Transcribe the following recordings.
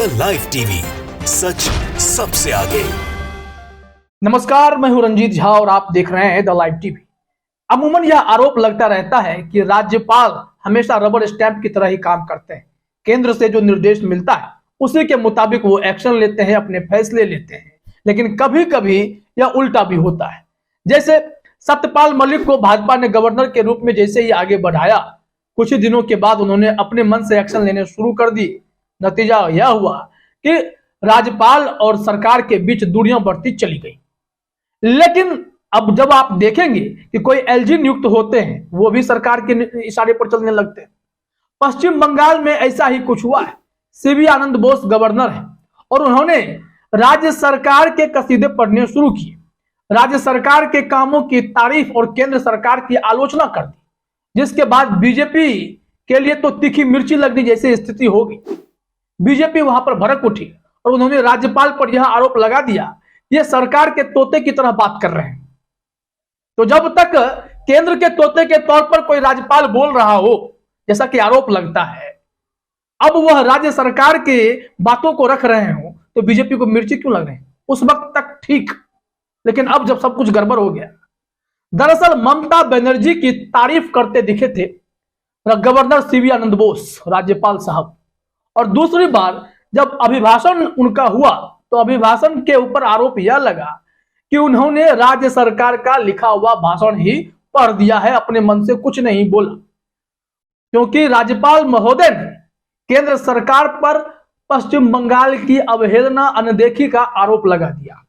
The live TV, सच सबसे आगे। नमस्कार, मैं हूं रंजीत झा और आप देख रहे हैं द लाइव टीवी। अमूमन यह आरोप लगता रहता है कि राज्यपाल हमेशा रबर स्टैंप की तरह ही काम करते हैं। केंद्र से जो निर्देश मिलता है उसी के मुताबिक वो एक्शन लेते हैं, अपने फैसले लेते हैं। लेकिन कभी कभी यह उल्टा भी होता है। जैसे सत्यपाल मलिक को भाजपा ने गवर्नर के रूप में जैसे ही आगे बढ़ाया, कुछ ही दिनों के बाद उन्होंने अपने मन से एक्शन लेने शुरू कर दिए। नतीजा यह हुआ कि राज्यपाल और सरकार के बीच दूरियां बढ़ती चली गई। लेकिन अब जब आप देखेंगे कि कोई एलजी नियुक्त होते हैं, वो भी सरकार के इशारे पर चलने लगते हैं। पश्चिम बंगाल में ऐसा ही कुछ हुआ है। सीवी आनंद बोस गवर्नर है और उन्होंने राज्य सरकार के कसीदे पढ़ने शुरू किए, राज्य सरकार के कामों की तारीफ और केंद्र सरकार की आलोचना कर दी, जिसके बाद बीजेपी के लिए तो तीखी मिर्ची लगने जैसी स्थिति हो गई। बीजेपी वहां पर भड़क उठी और उन्होंने राज्यपाल पर यह आरोप लगा दिया, ये सरकार के तोते की तरह बात कर रहे हैं। तो जब तक केंद्र के तोते के तौर पर कोई राज्यपाल बोल रहा हो, जैसा कि आरोप लगता है, अब वह राज्य सरकार के बातों को रख रहे हो, तो बीजेपी को मिर्ची क्यों लग रहे हैं? उस वक्त तक ठीक, लेकिन अब जब सब कुछ गड़बड़ हो गया। दरअसल ममता बनर्जी की तारीफ करते दिखे थे गवर्नर सीवी आनंद बोस, राज्यपाल साहब। और दूसरी बार जब अभिभाषण उनका हुआ तो अभिभाषण के ऊपर आरोप यह लगा कि उन्होंने राज्य सरकार का लिखा हुआ भाषण ही पढ़ दिया है, अपने मन से कुछ नहीं बोला। क्योंकि राज्यपाल महोदय ने केंद्र सरकार पर पश्चिम बंगाल की अवहेलना, अनदेखी का आरोप लगा दिया,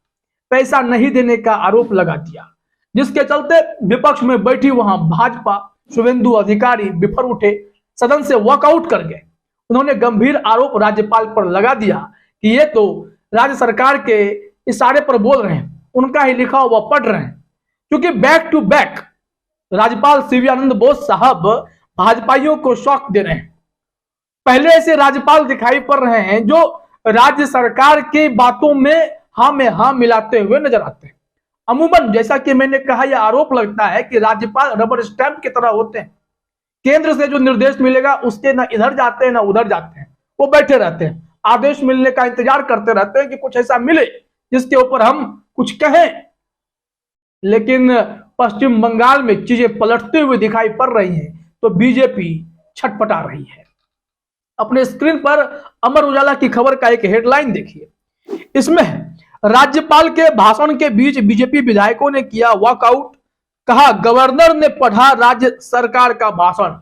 पैसा नहीं देने का आरोप लगा दिया, जिसके चलते विपक्ष में बैठी वहां भाजपा शुभेंदु अधिकारी बिफर उठे, सदन से वॉकआउट कर गए। उन्होंने गंभीर आरोप राज्यपाल पर लगा दिया कि ये तो राज्य सरकार के इशारे पर बोल रहे हैं, उनका ही लिखा हुआ पढ़ रहे हैं। क्योंकि बैक टू बैक राज्यपाल सीवी आनंद बोस साहब भाजपाइयों को शॉक दे रहे हैं। पहले ऐसे राज्यपाल दिखाई पड़ रहे हैं जो राज्य सरकार की बातों में हाँ मिलाते हुए नजर आते हैं। अमूमन जैसा कि मैंने कहा, यह आरोप लगता है कि राज्यपाल रबर स्टैंप की तरह होते हैं। केंद्र से जो निर्देश मिलेगा उसके ना इधर जाते हैं ना उधर जाते हैं, वो बैठे रहते हैं, आदेश मिलने का इंतजार करते रहते हैं कि कुछ ऐसा मिले जिसके ऊपर हम कुछ कहें। लेकिन पश्चिम बंगाल में चीजें पलटते हुए दिखाई पड़ रही हैं, तो बीजेपी छटपटा रही है। अपने स्क्रीन पर अमर उजाला की खबर का एक हेडलाइन देखिए। इसमें राज्यपाल के भाषण के बीच बीजेपी विधायकों ने किया वॉकआउट, कहा गवर्नर ने पढ़ा राज्य सरकार का भाषण।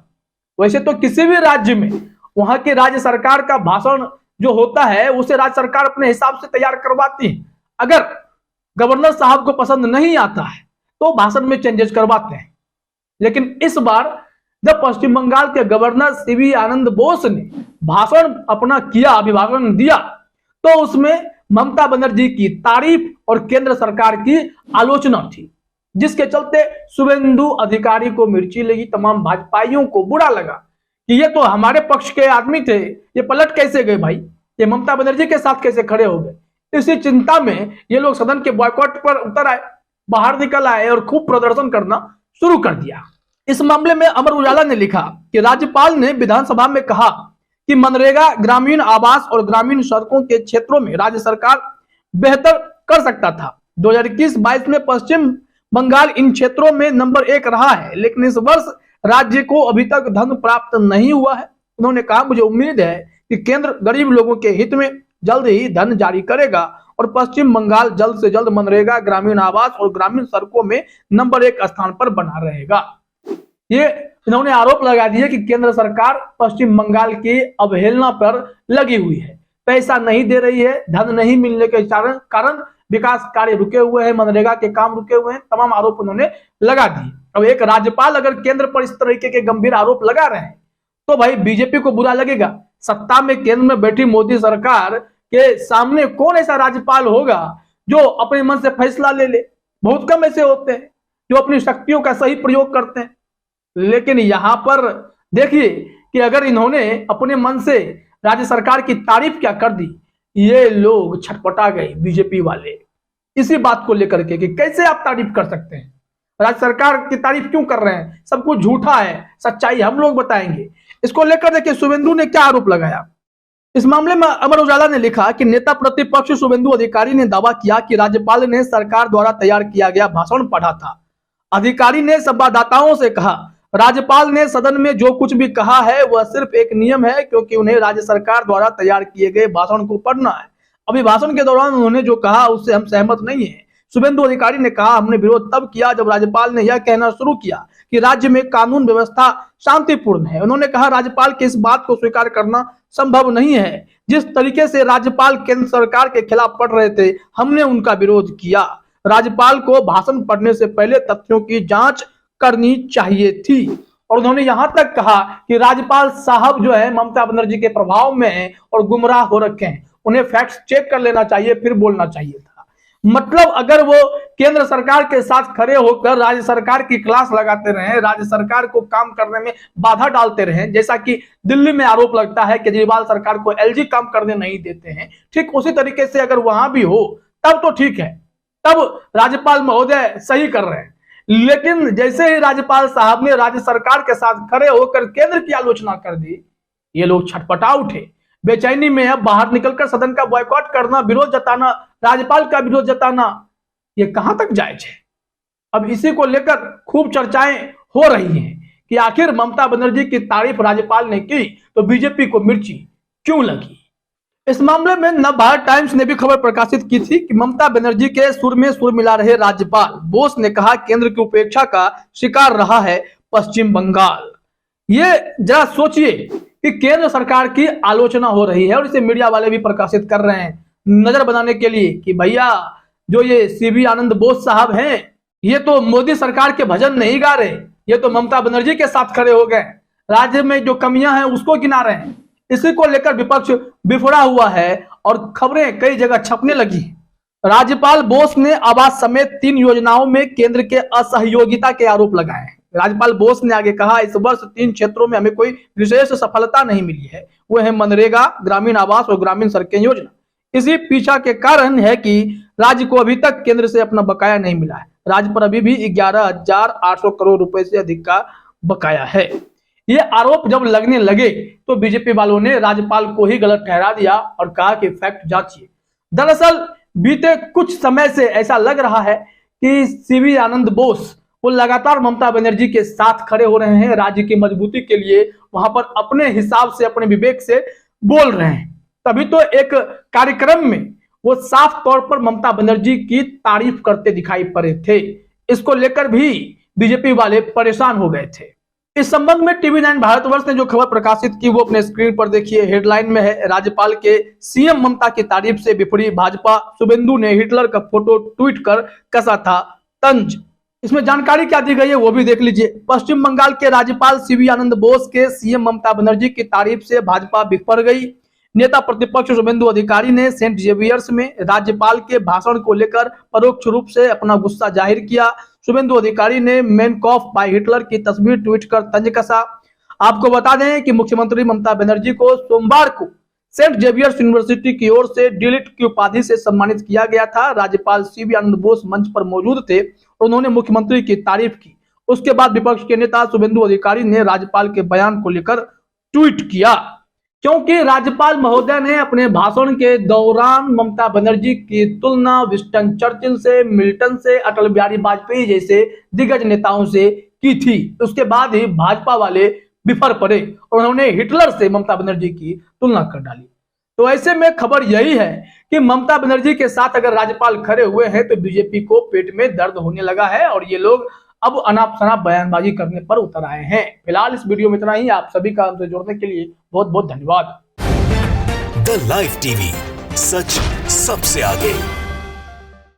वैसे तो किसी भी राज्य में वहां के राज्य सरकार का भाषण जो होता है उसे राज्य सरकार अपने हिसाब से तैयार करवाती है। अगर गवर्नर साहब को पसंद नहीं आता है तो भाषण में चेंजेस करवाते हैं। लेकिन इस बार जब पश्चिम बंगाल के गवर्नर सीवी आनंद बोस ने भाषण अपना किया, अभिभाषण दिया, तो उसमें ममता बनर्जी की तारीफ और केंद्र सरकार की आलोचना थी, जिसके चलते शुभेंदु अधिकारी को मिर्ची लगी, तमाम भाजपाइयों को बुरा लगा कि ये तो हमारे पक्ष के आदमी थे, ये पलट कैसे गए भाई, ये ममता बनर्जी के साथ कैसे खड़े हो गए। इसी चिंता में ये लोग सदन के बॉयकॉट पर उतर आए, बाहर निकल आए और खूब प्रदर्शन करना शुरू कर दिया। इस मामले में अमर उजाला ने लिखा कि राज्यपाल ने विधानसभा में कहा कि मनरेगा, ग्रामीण आवास और ग्रामीण सड़कों के क्षेत्रों में राज्य सरकार बेहतर कर सकता था। 2021-22 में पश्चिम बंगाल इन क्षेत्रों में नंबर 1 रहा है, लेकिन इस वर्ष राज्य को अभी तक धन प्राप्त नहीं हुआ है। उन्होंने कहा, मुझे उम्मीद है कि केंद्र गरीब लोगों के हित में जल्द ही धन जारी करेगा और पश्चिम बंगाल जल्द से जल्द मनरेगा, ग्रामीण आवास और ग्रामीण सड़कों में नंबर 1 स्थान पर बना रहेगा। ये इन्होंने आरोप लगा दिया कि केंद्र सरकार पश्चिम बंगाल की अवहेलना पर लगी हुई है, पैसा नहीं दे रही है, धन नहीं मिलने के कारण विकास कार्य रुके हुए हैं, मनरेगा के काम रुके हुए हैं। तमाम आरोप उन्होंने लगा दिए। अब एक राज्यपाल अगर केंद्र पर इस तरीके के गंभीर आरोप लगा रहे हैं तो भाई बीजेपी को बुरा लगेगा। सत्ता में केंद्र में बैठी मोदी सरकार के सामने कौन ऐसा राज्यपाल होगा जो अपने मन से फैसला ले ले? बहुत कम ऐसे होते हैं जो अपनी शक्तियों का सही प्रयोग करते हैं। लेकिन यहां पर देखिए कि अगर इन्होंने अपने मन से राज्य सरकार की तारीफ क्या कर दी, ये लोग छटपटा गए बीजेपी वाले इसी बात को लेकर के कि कैसे आप तारीफ कर सकते हैं, राज्य सरकार की तारीफ क्यों कर रहे हैं, सब कुछ झूठा है, सच्चाई हम लोग बताएंगे। इसको लेकर देखिए शुभेंदु ने क्या आरोप लगाया। इस मामले में अमर उजाला ने लिखा कि नेता प्रतिपक्ष शुभेंदु अधिकारी ने दावा किया कि राज्यपाल ने सरकार द्वारा तैयार किया गया भाषण पढ़ा था। अधिकारी ने संवाददाताओं से कहा, राज्यपाल ने सदन में जो कुछ भी कहा है वह सिर्फ एक नियम है, क्योंकि उन्हें राज्य सरकार द्वारा तैयार किए गए भाषण को पढ़ना है। अभिभाषण के दौरान उन्होंने जो कहा उससे हम सहमत नहीं है। शुभेंदु अधिकारी ने कहा, हमने विरोध तब किया जब राज्यपाल ने यह कहना शुरू किया कि राज्य में कानून व्यवस्था शांतिपूर्ण है। उन्होंने कहा, राज्यपाल की इस बात को स्वीकार करना संभव नहीं है। जिस तरीके से राज्यपाल केंद्र सरकार के खिलाफ पढ़ रहे थे, हमने उनका विरोध किया। राज्यपाल को भाषण पढ़ने से पहले तथ्यों की जांच करनी चाहिए थी। और उन्होंने यहां तक कहा कि राज्यपाल साहब जो है ममता बनर्जी के प्रभाव में हैं और गुमराह हो रखे हैं, उन्हें फैक्ट्स चेक कर लेना चाहिए, फिर बोलना चाहिए था। मतलब अगर वो केंद्र सरकार के साथ खड़े होकर राज्य सरकार की क्लास लगाते रहे, राज्य सरकार को काम करने में बाधा डालते रहे, जैसा कि दिल्ली में आरोप लगता है केजरीवाल सरकार को एलजी काम करने नहीं देते हैं, ठीक उसी तरीके से अगर वहां भी हो तब तो ठीक है, तब राज्यपाल महोदय सही कर रहे हैं। लेकिन जैसे ही राज्यपाल साहब ने राज्य सरकार के साथ खड़े होकर केंद्र की आलोचना कर दी, ये लोग छटपटा उठे। बेचैनी में अब बाहर निकलकर सदन का बॉयकॉट करना, विरोध जताना, राज्यपाल का विरोध जताना, ये कहां तक जायज है। अब इसी को लेकर खूब चर्चाएं हो रही हैं कि आखिर ममता बनर्जी की तारीफ राज्यपाल ने की तो बीजेपी को मिर्ची क्यों लगी। इस मामले में नवभारत टाइम्स ने भी खबर प्रकाशित की थी कि ममता बनर्जी के सुर में सुर मिला रहे राज्यपाल बोस ने कहा, केंद्र की उपेक्षा का शिकार रहा है पश्चिम बंगाल। ये जरा सोचिए कि केंद्र सरकार की आलोचना हो रही है और इसे मीडिया वाले भी प्रकाशित कर रहे हैं नजर बनाने के लिए कि भैया जो ये सीवी आनंद बोस साहब हैं, ये तो मोदी सरकार के भजन नहीं गा रहे, ये तो ममता बनर्जी के साथ खड़े हो गए, राज्य में जो कमियां हैं उसको गिना रहे हैं। इसी को लेकर विपक्ष बिफड़ा हुआ है और खबरें कई जगह छपने लगी। राज्यपाल बोस ने आवास समेत 3 योजनाओं में केंद्र के असहयोगिता के आरोप लगाए हैं। राज्यपाल बोस ने आगे कहा, इस वर्ष 3 क्षेत्रों में हमें कोई विशेष सफलता नहीं मिली है, वो है मनरेगा, ग्रामीण आवास और ग्रामीण सड़कें योजना। इसी पीछा के कारण है कि राज्य को अभी तक केंद्र से अपना बकाया नहीं मिला है। राज्य पर अभी भी 11,800 करोड़ रुपए से अधिक का बकाया है। ये आरोप जब लगने लगे तो बीजेपी वालों ने राज्यपाल को ही गलत ठहरा दिया और कहा कि फैक्ट जांचिए। दरअसल बीते कुछ समय से ऐसा लग रहा है कि सीवी आनंद बोस वो लगातार ममता बनर्जी के साथ खड़े हो रहे हैं, राज्य की मजबूती के लिए वहां पर अपने हिसाब से, अपने विवेक से बोल रहे हैं। तभी तो एक कार्यक्रम में वो साफ तौर पर ममता बनर्जी की तारीफ करते दिखाई पड़े थे। इसको लेकर भी बीजेपी वाले परेशान हो गए थे। इस संबंध में टीवी 9 भारतवर्ष ने जो खबर प्रकाशित की वो अपने स्क्रीन पर देखिए। हेडलाइन में है, राज्यपाल के सीएम ममता की तारीफ से बिफरी भाजपा, शुभेंदु ने हिटलर का फोटो ट्वीट कर कसा था तंज। इसमें जानकारी क्या दी गई है वो भी देख लीजिए। पश्चिम बंगाल के राज्यपाल सीवी आनंद बोस के सीएम ममता बनर्जी की तारीफ से भाजपा बिफर गई। नेता प्रतिपक्ष शुभेंदु अधिकारी ने सेंट जेवियर्स में राज्यपाल के भाषण को लेकर परोक्ष रूप से अपना गुस्सा जाहिर किया। शुभेंदु अधिकारी ने मैन कॉफ बाय हिटलर की तस्वीर ट्वीट कर तंज कसा। आपको बता दें कि मुख्यमंत्री ममता बनर्जी को सोमवार को सेंट जेवियर्स यूनिवर्सिटी की ओर से डिलिट की उपाधि से सम्मानित किया गया था। राज्यपाल सीवी आनंद बोस मंच पर मौजूद थे और उन्होंने मुख्यमंत्री की तारीफ की। उसके बाद विपक्ष के नेता शुभेंदु अधिकारी ने राज्यपाल के बयान को लेकर ट्वीट किया, क्योंकि राज्यपाल महोदय ने अपने भाषण के दौरान ममता बनर्जी की तुलना विंस्टन चर्चिल से, मिल्टन से, अटल बिहारी वाजपेयी जैसे दिग्गज नेताओं से की थी। उसके बाद ही भाजपा वाले बिफर पड़े और उन्होंने हिटलर से ममता बनर्जी की तुलना कर डाली। तो ऐसे में खबर यही है कि ममता बनर्जी के साथ अगर राज्यपाल खड़े हुए हैं तो बीजेपी को पेट में दर्द होने लगा है और ये लोग अब अनाप शनाप बयानबाजी करने पर उतर आए हैं। फिलहाल इस वीडियो में इतना ही। आप सभी का हमसे जुड़ने के लिए बहुत बहुत धन्यवाद। द लाइव टीवी, सच सबसे आगे।